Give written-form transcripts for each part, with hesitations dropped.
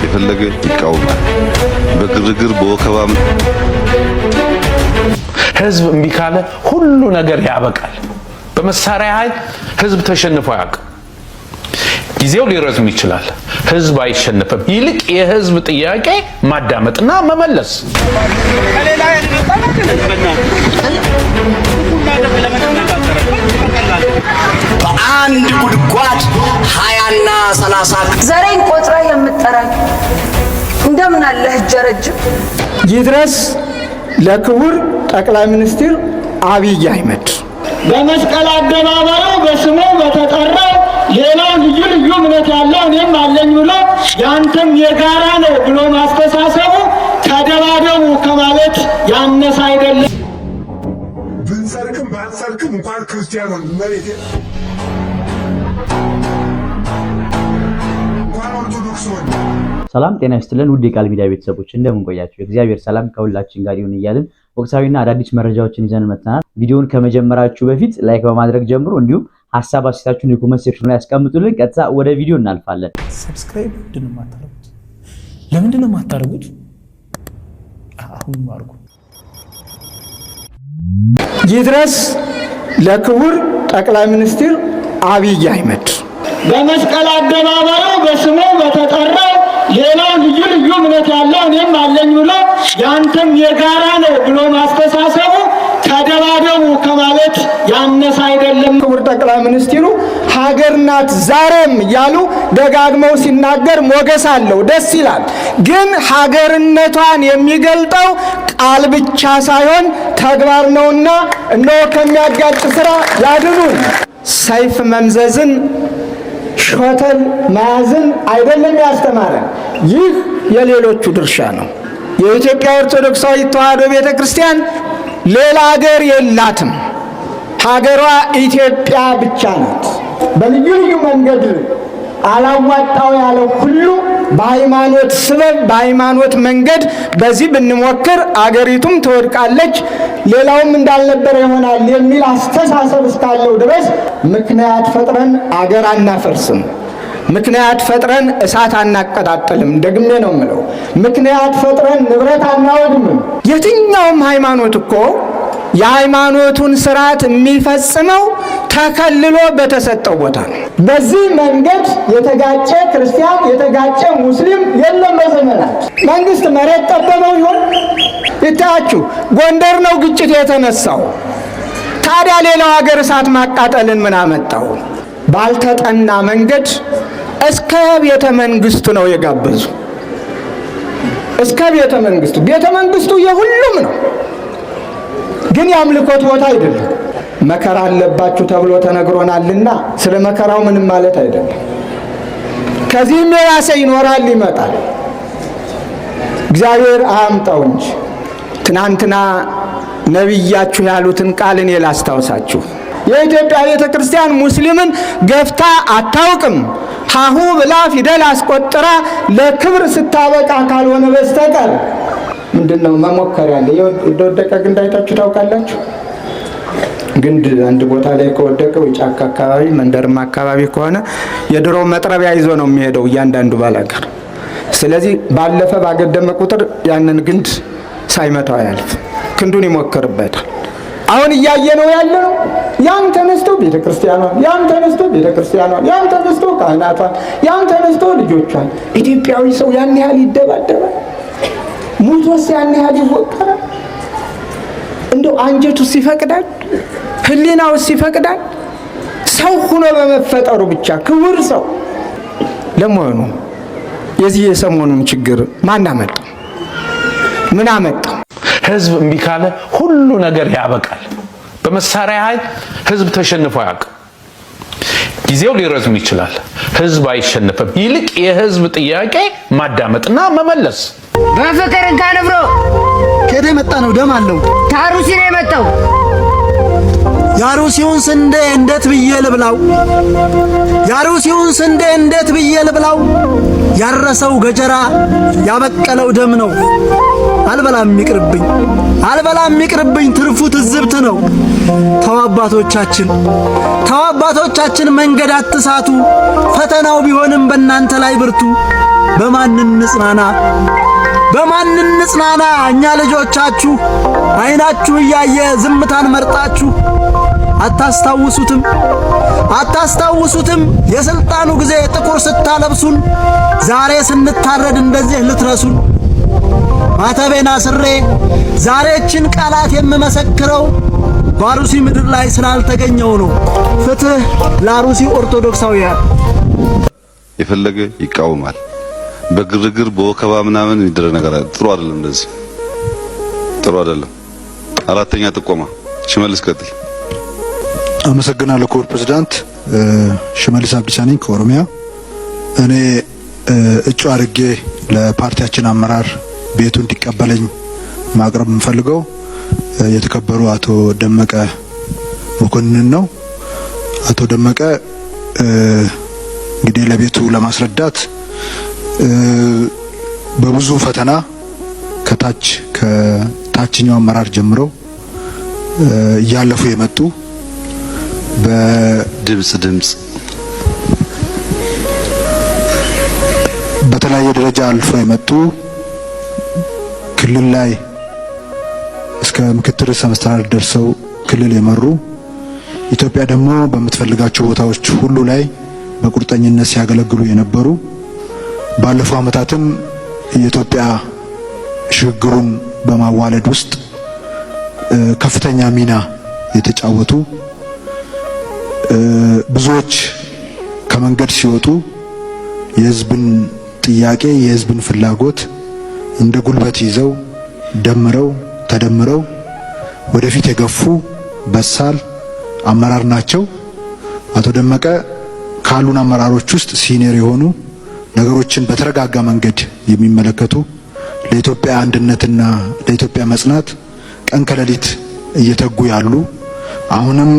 የፈለገ ይቃወማል። በግርግር በወከባም ህዝብ እምቢ ካለ ሁሉ ነገር ያበቃል። በመሳሪያ ኃይል ህዝብ ተሸንፎ አያውቅም። ጊዜው ሊረዝም ይችላል፣ ህዝብ አይሸነፍም። ይልቅ የህዝብ ጥያቄ ማዳመጥና መመለስ። በአንድ ጉድጓድ 20 እና 30 ዘሬን ቆጥራ የምትጠራኝ እንደምን አለህ ጀረጅም። ይድረስ ለክቡር ጠቅላይ ሚኒስትር አብይ አህመድ በመስቀል አደባባዩ በስሙ በተጠራው ሌላው ልዩ ልዩ እምነት ያለው እኔም አለኝ ብሎ ያንተም የጋራ ነው ብሎ ማስተሳሰቡ ተደባደቡ ከማለት ያነሰ አይደለም። ብንሰርክም ባንሰርክም እንኳን ክርስቲያኑን መሬት እንኳን ኦርቶዶክስ ሆነ። ሰላም ጤና ይስጥልን ውድ የቃል ሚዲያ ቤተሰቦች እንደምን ቆያችሁ? የእግዚአብሔር ሰላም ከሁላችን ጋር ይሁን እያልን ወቅታዊና አዳዲስ መረጃዎችን ይዘን መጥተናል። ቪዲዮውን ከመጀመራችሁ በፊት ላይክ በማድረግ ጀምሩ። እንዲሁም ሐሳብ አስተያየታችሁን የኮሜንት ሴክሽን ላይ ያስቀምጡልን። ቀጥታ ወደ ቪዲዮ እናልፋለን። ሰብስክራይብ ለምንድን ነው የማታደርጉት? አሁን አድርጉ። ይድረስ ለክቡር ጠቅላይ ሚኒስትር አብይ አህመድ በመስቀል አደባባዩ በስሙ በተጠራው ሌላው ልዩ ልዩ እምነት ያለው እኔም አለኝ ብሎ ያንተም የጋራ ነው ብሎ ማስተሳሰቡ ተደባደቡ ከማለት ያነሰ አይደለም። ክቡር ጠቅላይ ሚኒስትሩ ሀገር ናት ዛሬም እያሉ ደጋግመው ሲናገር ሞገስ አለው፣ ደስ ይላል። ግን ሀገርነቷን የሚገልጠው ቃል ብቻ ሳይሆን ተግባር ነውና እነሆ ከሚያጋጭ ስራ ያድኑን። ሰይፍ መምዘዝን ሾተል መያዝን አይደለም ያስተማረን፣ ይህ የሌሎቹ ድርሻ ነው። የኢትዮጵያ ኦርቶዶክሳዊት ተዋሕዶ ቤተክርስቲያን ሌላ ሀገር የላትም። ሀገሯ ኢትዮጵያ ብቻ ናት። በልዩ ልዩ መንገድ አላዋጣው ያለው ሁሉ በሃይማኖት ስበብ በሃይማኖት መንገድ በዚህ ብንሞክር አገሪቱም ትወድቃለች፣ ሌላውም እንዳልነበረ ይሆናል የሚል አስተሳሰብ እስካለው ድረስ ምክንያት ፈጥረን አገር አናፈርስም። ምክንያት ፈጥረን እሳት አናቀጣጥልም። ደግሜ ነው የምለው፣ ምክንያት ፈጥረን ንብረት አናወድምም። የትኛውም ሃይማኖት እኮ የሃይማኖቱን ስርዓት የሚፈጽመው ተከልሎ በተሰጠው ቦታ ነው። በዚህ መንገድ የተጋጨ ክርስቲያን የተጋጨ ሙስሊም የለም በዘመናት። መንግስት መሬት ጠበበው ይሆን? ይታያችሁ፣ ጎንደር ነው ግጭት የተነሳው። ታዲያ ሌላው ሀገር እሳት ማቃጠልን ምን አመጣው? ባልተጠና መንገድ እስከ ቤተ መንግስቱ ነው የጋበዙ። እስከ ቤተ መንግስቱ። ቤተ መንግስቱ የሁሉም ነው፣ ግን የአምልኮት ቦታ አይደለም። መከራ አለባችሁ ተብሎ ተነግሮናልና ስለ መከራው ምንም ማለት አይደለም። ከዚህም የባሰ ይኖራል፣ ይመጣል። እግዚአብሔር አያምጣው እንጂ። ትናንትና ነቢያችሁ ያሉትን ቃል እኔ ላስታውሳችሁ። የኢትዮጵያ ቤተ ክርስቲያን ሙስሊምን ገፍታ አታውቅም። ሀሁ ብላ ፊደል አስቆጥራ ለክብር ስታበቃ ካልሆነ በስተቀር ምንድነው መሞከር ያለ? የወደቀ ግንድ አይታችሁ ታውቃላችሁ? ግንድ አንድ ቦታ ላይ ከወደቀው ጫካ አካባቢ መንደርማ አካባቢ ከሆነ የድሮ መጥረቢያ ይዞ ነው የሚሄደው እያንዳንዱ ባላገር። ስለዚህ ባለፈ ባገደመ ቁጥር ያንን ግንድ ሳይመታው ያልፍ ክንዱን ይሞክርበታል። አሁን እያየነው ያለው ያም ተነስቶ ቤተክርስቲያኗን፣ ያም ተነስቶ ቤተክርስቲያኗን፣ ያም ተነስቶ ካህናቷን፣ ያም ተነስቶ ልጆቿን። ኢትዮጵያዊ ሰው ያን ያህል ይደባደባል? ሙቶስ ያን ያህል ይወቀራል? እንደው አንጀቱስ ይፈቅዳል? ህሊናውስ ይፈቅዳል? ሰው ሆኖ በመፈጠሩ ብቻ ክቡር ሰው። ለመሆኑ የዚህ የሰሞኑን ችግር ማን አመጣው? ምን አመጣው? ህዝብ እምቢ ካለ ሁሉ ነገር ያበቃል። በመሳሪያ ኃይል ህዝብ ተሸንፎ አያውቅም። ጊዜው ሊረዝም ይችላል፣ ህዝብ አይሸነፍም። ይልቅ የህዝብ ጥያቄ ማዳመጥና መመለስ። በፍቅር እንካን ብሮ ከደ መጣ ነው ደም አለው ታሩሲ ነው የመጣው። ያሩሲውን ስንዴ እንዴት ብዬ ልብላው? ያሩሲውን ስንዴ እንዴት ብዬ ልብላው? ያረሰው ገጀራ ያበቀለው ደም ነው። አልበላም ይቅርብኝ፣ አልበላም ይቅርብኝ፣ ትርፉ ትዝብት ነው። ተው አባቶቻችን መንገድ አትሳቱ፣ ፈተናው ቢሆንም በእናንተ ላይ ብርቱ። በማን እንጽናና? በማን እንጽናና? እኛ ልጆቻችሁ አይናችሁ እያየ ዝምታን መርጣችሁ አታስታውሱትም? የስልጣኑ ጊዜ ጥቁር ስታለብሱን ዛሬ ስንታረድ እንደዚህ ልትረሱን። ማተቤን አስሬ ዛሬችን ቃላት የምመሰክረው በአሩሲ ምድር ላይ ስላልተገኘው ነው። ፍትህ ለአሩሲ ኦርቶዶክሳውያን። የፈለገ ይቃወማል። በግርግር በወከባ ምናምን የሚደረግ ነገር ጥሩ አይደለም። እንደዚህ ጥሩ አይደለም። አራተኛ ጥቆማ ሽመልስ ቀጥል። አመሰግናለሁ ክቡር ፕሬዝዳንት። ሽመልስ አብዲሳ ነኝ ከኦሮሚያ። እኔ እጩ አድርጌ ለፓርቲያችን አመራር ቤቱ እንዲቀበለኝ ማቅረብ የምፈልገው የተከበሩ አቶ ደመቀ መኮንን ነው። አቶ ደመቀ እንግዲህ ለቤቱ ለማስረዳት በብዙ ፈተና ከታችኛው አመራር ጀምሮ እያለፉ የመጡ ድምጽ በተለያየ ደረጃ አልፎ የመጡ ክልል ላይ እስከ ምክትል ርዕሰ መስተዳድር ደርሰው ክልል የመሩ ኢትዮጵያ ደግሞ በምትፈልጋቸው ቦታዎች ሁሉ ላይ በቁርጠኝነት ሲያገለግሉ የነበሩ ባለፈው ዓመታትም የኢትዮጵያ ሽግግሩን በማዋለድ ውስጥ ከፍተኛ ሚና የተጫወቱ ብዙዎች ከመንገድ ሲወጡ የሕዝብን ጥያቄ የሕዝብን ፍላጎት እንደ ጉልበት ይዘው ተደምረው ወደፊት የገፉ በሳል አመራር ናቸው። አቶ ደመቀ ካሉን አመራሮች ውስጥ ሲኒየር የሆኑ ነገሮችን በተረጋጋ መንገድ የሚመለከቱ ለኢትዮጵያ አንድነትና ለኢትዮጵያ መጽናት ቀን ከሌሊት እየተጉ ያሉ አሁንም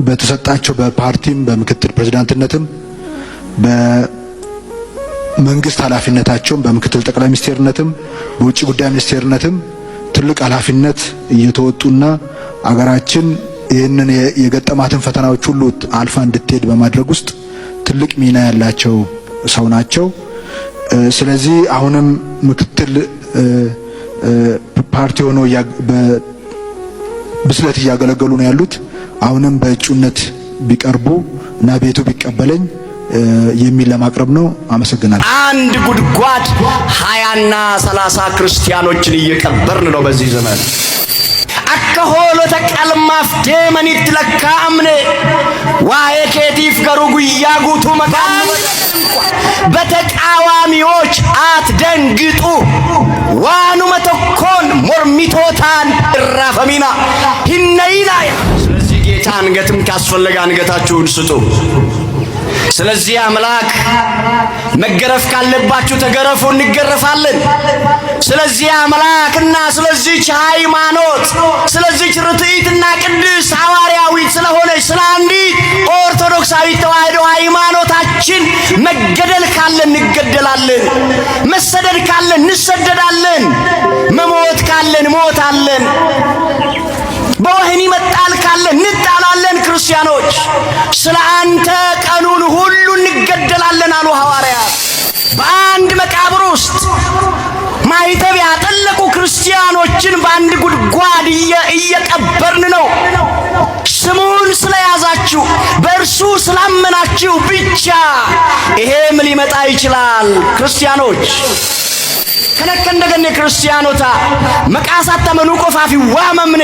በተሰጣቸው በፓርቲም በምክትል ፕሬዝዳንትነትም በመንግስት ኃላፊነታቸውም በምክትል ጠቅላይ ሚኒስቴርነትም በውጭ ጉዳይ ሚኒስቴርነትም ትልቅ ኃላፊነት እየተወጡና አገራችን ይህንን የገጠማትን ፈተናዎች ሁሉ አልፋ እንድትሄድ በማድረግ ውስጥ ትልቅ ሚና ያላቸው ሰው ናቸው። ስለዚህ አሁንም ምክትል ፓርቲ ሆነው በብስለት እያገለገሉ ነው ያሉት። አሁንም በእጩነት ቢቀርቡ እና ቤቱ ቢቀበለኝ የሚል ለማቅረብ ነው። አመሰግናለሁ። አንድ ጉድጓድ 20 እና 30 ክርስቲያኖችን እየቀበርን ነው በዚህ ዘመን። አከሆሎ ተቀልማፍ ደመኒት ለካምኔ ዋዬ ኬቲፍ ገሩ ጉያ ጉቱ መቃን በተቃዋሚዎች አትደንግጡ። ዋኑ መተኮን ሞርሚቶታን ራፈሚና ሂነይና ስለዚህ ጌታ አንገትም ካስፈለገ አንገታችሁን ስጡ። ስለዚህ አምላክ መገረፍ ካለባችሁ ተገረፉ፣ እንገረፋለን። ስለዚህ አምላክና ስለዚህች ሃይማኖት ስለዚህች ርትዕትና ቅድስት ሐዋርያዊት ስለሆነች ስለ አንዲት ኦርቶዶክሳዊት ተዋሕዶ ሃይማኖታችን መገደል ካለ እንገደላለን፣ መሰደድ ካለ እንሰደዳለን፣ መሞት ካለ እንሞታለን፣ በወህኒ መጣል ካለ እንጣላለን። ክርስቲያኖች ስለ አንተ ቀኑን ሁሉ እንገደላለን አሉ ሐዋርያት። በአንድ መቃብር ውስጥ ማይተብ ያጠለቁ ክርስቲያኖችን በአንድ ጉድጓድ እየቀበርን ነው። ስሙን ስለያዛችሁ በእርሱ ስላመናችሁ ብቻ ይሄም ሊመጣ ይችላል። ክርስቲያኖች ከነከንደገኔ ክርስቲያኖታ መቃሳተ መኑ ቆፋፊ ዋመምኔ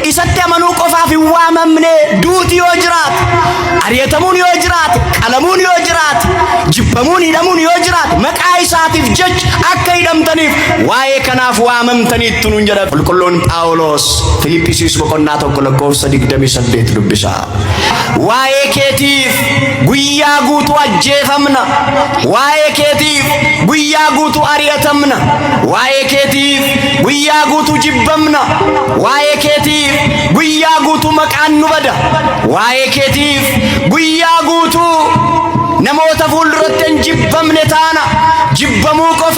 ኢሰተ መኑ ቆፋፊ ዋመምኔ ዱት ይወጅራት አሪየተሙን ይወጅራት ቀለሙን ይወጅራት ጅበሙን ይደሙን ይወጅራት መቃይሳቲፍ ጀጅ አከ ይደምተኒፍ ዋዬ ከናፍ ዋመምተኒት ቱኑን ጀደ ቁልቁሉን ጳውሎስ ፊልጵስዩስ በቆና ተቆለቆፍ ሰዲግደሚ ሰዴት ዱብሳ ዋዬ ኬቲፍ ጉያ ጉቱ አጄፈምና ዋዬ ኬቲፍ ጉያ ጉቱ አሪየተምና ዋዬ ኬቲፍ ጉያ ጉቱ ጅበምና ዋዬ ኬቲፍ ጉያ ጉቱ መቃኑ በዳ ዋዬ ኬቲፍ ጉያ ጉቱ ነሞተ ፉልዱረተን ጅበምኔ ታና ጅበሙ ቆፋ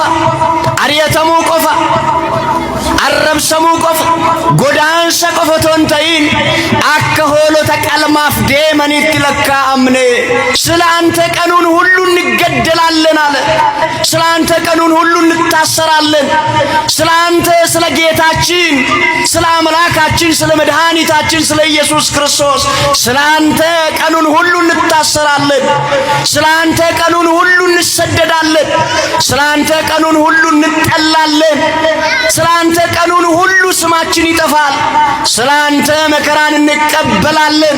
አሪየተሙ ቆፋ አረብሰሙ ቆፍ ጎዳንሰ ቆፎቶን ተይን አከ ሆሎተ ቀልማፍ ደመኒት ለካ አምኔ ስላንተ ቀኑን ሁሉ እንገደላለን አለ። ስላንተ ቀኑን ሁሉ እንታሰራለን። ስላንተ ስለ ጌታችን ስለ አምላካችን ስለ መድኃኒታችን ስለ ኢየሱስ ክርስቶስ ስላንተ ቀኑን ሁሉ እንታሰራለን። ስላንተ ቀኑን ሁሉ እንሰደዳለን። ስላንተ ቀኑን ሁሉ እንጠላለን። ስላንተ ቀኑን ሁሉ ስማችን ይጠፋል። ስላንተ መከራን እንቀበላለን።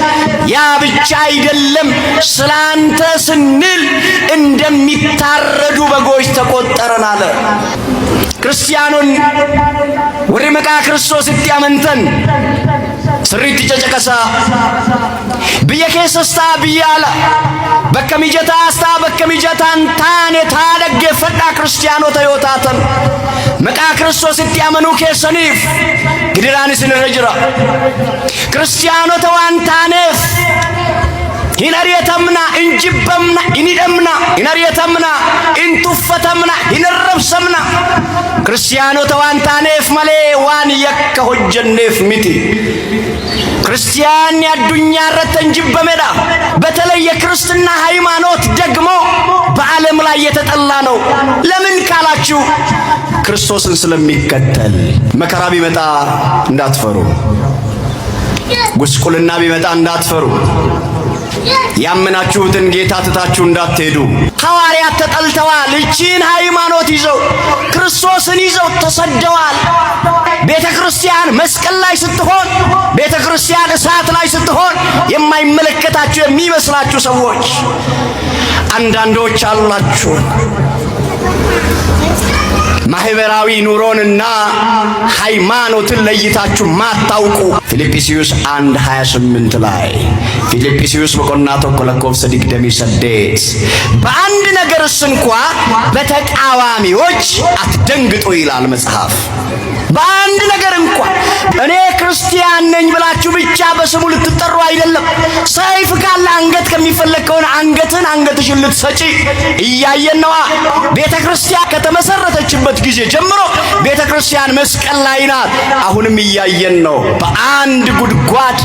ያ ብቻ አይደለም፣ ስላንተ ስንል እንደሚታረዱ በጎች ተቆጠረን አለ። ክርስቲያኑን ወደ መቃ ክርስቶስ እትያመንተን ስሪት ጨጨቀሳ ብየኬስስታ ብያላ በከሚጀታስታ በከሚጀታን ታኔ ታደገ ፈዳ ክርስቲያኖ ተዮታተን መቃ ክርስቶስ እትያመኑ ኬሰኒፍ ግድራንስ ንረጅራ ክርስቲያኖ ተዋንታኔፍ ሂነሪየተምና እንጅበምና ኢኒደምና ሂነሪየተምና እንቱፈተምና ሂነረብሰምና ክርስቲያኖ ተዋንታኔፍ መሌ ዋን የከ ሆጀኔፍ ሚቲ ክርስቲያን ያዱኛ ረተ እንጅበመዳ በተለይ የክርስትና ሃይማኖት ደግሞ በዓለም ላይ የተጠላ ነው። ለምን ካላችሁ ክርስቶስን ስለሚከተል። መከራ ቢመጣ እንዳትፈሩ፣ ጉስቁልና ቢመጣ እንዳትፈሩ፣ ያመናችሁትን ጌታ ትታችሁ እንዳትሄዱ። ሐዋርያት ተጠልተዋል። እቺን ሃይማኖት ይዘው ክርስቶስን ይዘው ተሰደዋል። ቤተ ክርስቲያን መስቀል ላይ ስትሆን፣ ቤተ ክርስቲያን እሳት ላይ ስትሆን የማይመለከታችሁ የሚመስላችሁ ሰዎች አንዳንዶች አላችሁ። ማህበራዊ ኑሮንና ሃይማኖትን ለይታችሁ ማታውቁ። ፊልጵስዩስ 1:28 ላይ ፊልጵስዩስ በቆናቶ ኮለኮፍ ሰዲቅ ደሚ ሰዴት በአንድ ነገርስ እንኳ በተቃዋሚዎች አትደንግጡ ይላል መጽሐፍ። በአንድ ነገር እንኳ እኔ ክርስቲያን ነኝ ብላችሁ ብቻ በስሙ ልትጠሩ አይደለም። ሰይፍ ካለ አንገት ከሚፈለግ ከሆነ አንገትሽን ልትሰጪ እያየን ነዋ። ቤተ ክርስቲያን ከተመሰረተችበት ጊዜ ጀምሮ ቤተ ክርስቲያን መስቀል ላይ ናት። አሁንም እያየን ነው። በአንድ ጉድጓድ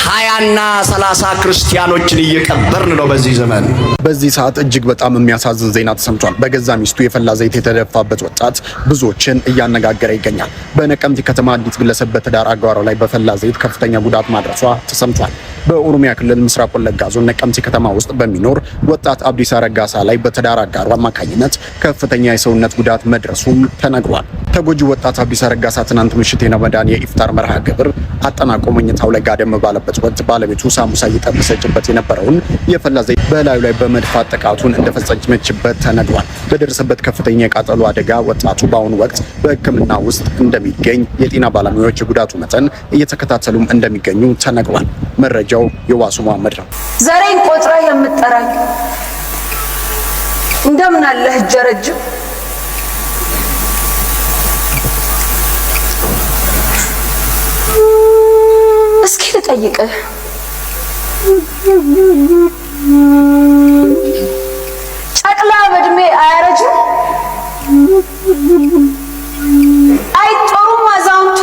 20ና 30 ክርስቲያኖችን እየቀበርን ነው በዚህ ዘመን። በዚህ ሰዓት እጅግ በጣም የሚያሳዝን ዜና ተሰምቷል። በገዛ ሚስቱ የፈላ ዘይት የተደፋበት ወጣት ብዙዎችን እያነጋገረ ይገኛል። በነቀምቴ ከተማ አንዲት ግለሰብ በትዳር አጋሯ ላይ በፈላ ዘይት ከፍተኛ ጉዳት ማድረሷ ተሰምቷል። በኦሮሚያ ክልል ምስራቅ ወለጋ ዞን ነቀምቴ ከተማ ውስጥ በሚኖር ወጣት አብዲሳ ረጋሳ ላይ በትዳር አጋሯ አማካኝነት ከፍተኛ የሰውነት ጉዳት መድረሱም ተነግሯል። ተጎጂ ወጣት አብዲሳ ረጋሳ ትናንት ምሽት የረመዳን የኢፍጣር መርሃ ግብር አጠናቆ መኝታው ላይ ጋደም ባለበት ወቅት ባለቤቱ ሳሙሳ እየጠበሰችበት የነበረውን የፈላ ዘይት በላዩ ላይ በመድፋት ጥቃቱን እንደፈጸመችበት ተነግሯል። በደረሰበት ከፍተኛ የቃጠሎ አደጋ ወጣቱ በአሁኑ ወቅት በሕክምና ውስጥ እንደሚገኝ የጤና ባለሙያዎች የጉዳቱ መጠን እየተከታተሉም እንደሚገኙ ተነግሯል። መረጃው የዋሱ መሐመድ ነው። ዘሬን ቆጥራ የምትጠራኝ እንደምን አለህ እጀ ረጅም? እስኪ ልጠይቅህ፣ ጨቅላ በእድሜ አያረጅም? አይጦሩም አዛውንቱ?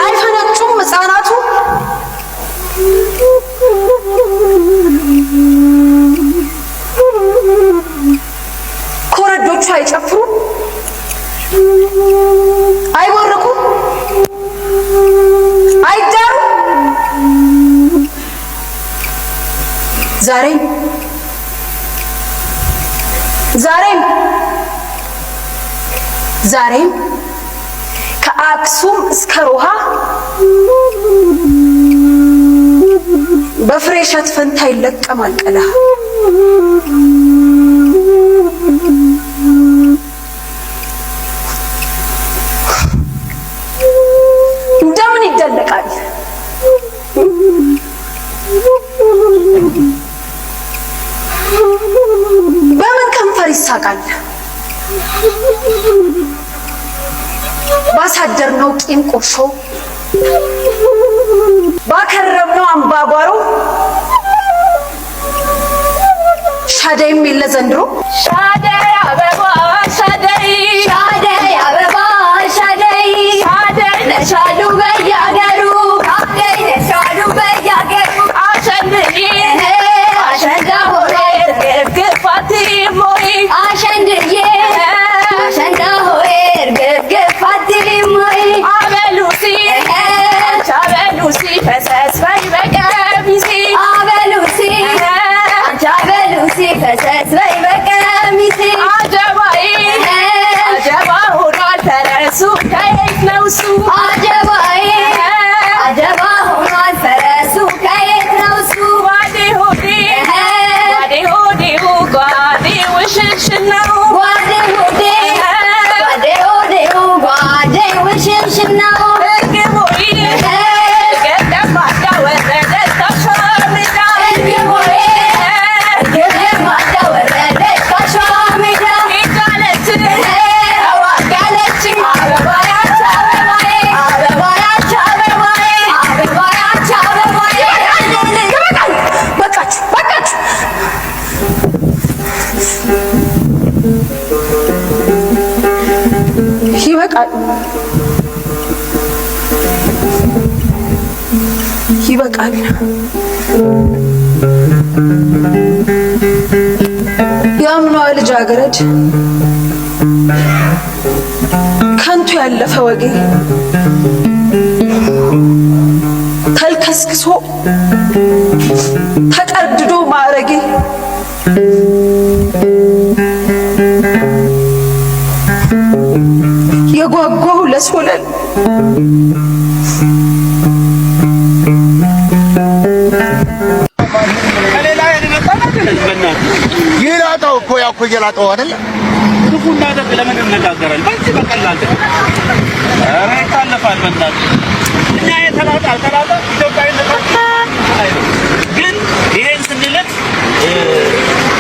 አይፈነጩም ሕፃናቱ? ኮረዶቹ አይጨፍሩም? አይቦርቁም? አይዳሩም? ዛሬም ከአክሱም እስከ ሮሃ በፍሬ እሸት ፈንታ ይለቀማል ቀለሃ። እንደምን ይደለቃል? በምን ከንፈር ይሳቃል? ባሳደርነው ቂም ቁርሾ፣ ባከረምነው አምባጓሮ ሻደይም የለ ዘንድሮ። ሻደይ አበባ ሻደይ ተሻሉ በያገሩ ካገኝ ተሻሉ በያገሩ አሸንድዬ አሸንዳ ሆይ ግፍግፋት ሞይ አሸንድዬ አሸንዳ ሆይ ግፍግፋት ሞይ አበሉሲ አበሉሲ ፈሰስ በይ በቀሚሴ አበሉሲ አበሉሲ ፈሰስ በይ በቀሚሴ አጀባዬ አጀባ ሆኗል ፈረሱ ከየት ነው እሱ አጀባዬ አጀባ ሆኗል ፈረሱ ከየት ነው እሱ ባዴ ሆዴ ባዴ ሆዴ ጓዴ ውሽንሽን ነው ጓዴ ሆዴ ባዴ ሆዴ ጓዴ ውሽንሽን ነው እርግቦይ ገደማዳ ወረደች ካሸሜዳ እርግቦይ ገደማዳ ወረደች ካሸሜዳ ሄዳለች ተዋጋለች አበባያች አበባዬ አበባያች አበባዬ አበባያች አበባዬ በቃችሁ በቃችሁ ይበቃል ይበቃል የአምኗ ልጃገረድ ከንቱ ያለፈ ወጌ ተልከስክሶ ተቀርድዶ ማዕረጌ የጓጓው ለሶለል ይላጣው እኮ ያው እኮ እየላጣው አይደል? ክፉና ደግ ለምን እንነጋገራለን? በዚህ በቀላል ኧረ ይታለፋል። በእናትህ እኛ የተላጣ ኢትዮጵያዊነት ግን ይሄን ስንልህ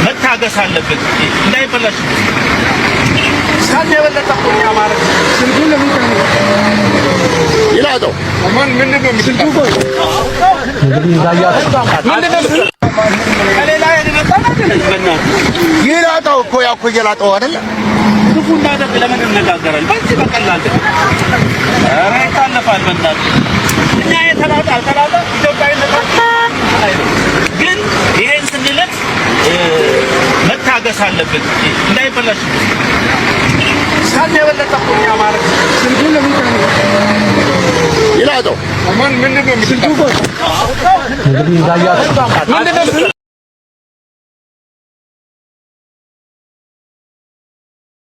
መታገስ አለብን እንዳይበላሽ። ሳን የበለጠ እኮ እኛ ማለት ስንቱ ለምን ይላጣው ምንድን ነው ስንቱ ቆይ ከሌላ የመጣ ነገር ይላጣው እኮ ያው እኮ እየላጣው አይደል? ክፉና ደግ ለምን እንነጋገራለን? በዚህ በቀላል ኧረ ይታለፋል። በእናትህ እኛ የተላጣ ኢትዮጵያዊነት ግን ይሄን ስንልህ መታገስ አለብን እንዳይበላሽ። ሳን የበለጠ እኮ እኛ ማለት ስንቱ ለምን ይላጣው ምንድን ነው ስንቱ ቆይ